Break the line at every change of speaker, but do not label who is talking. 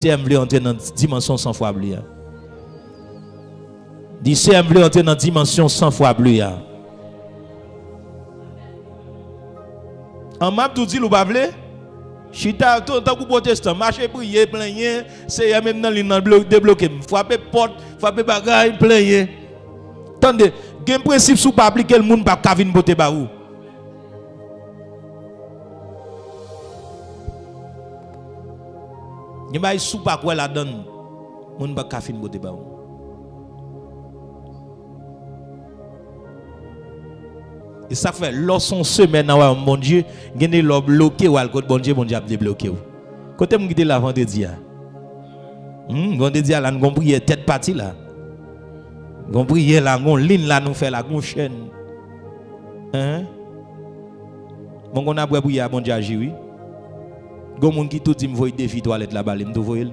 CM veut entrer dans dimension 100 fois plus. Dit CM veut entrer dans dimension 100 fois plus. En map tout dit ou pas vle? Chita tant que protestant marcher prier plein c'est même dans l'in débloquer frapper porte frapper bagaille plein. Attendez, gen principe sou pas appliquer le monde pas ka vinn bote ba ou. Gen bay sou pas quoi la donne monde pas ka vinn bote ba ou. Et ça fait lorsqu'on semaine à mon Dieu, gagner l'op bloqué ou al côté bon Dieu a débloqué ou. Côté me quitter la vendredi a. Vendredi a là nous prier tête partie là. Gon prier là, gon ligne là nous fait la gon chaîne. Hein? Bon on a prier bon Dieu agir oui. Gon monde qui tout dit me voyer défi toilette là-bas, me voyer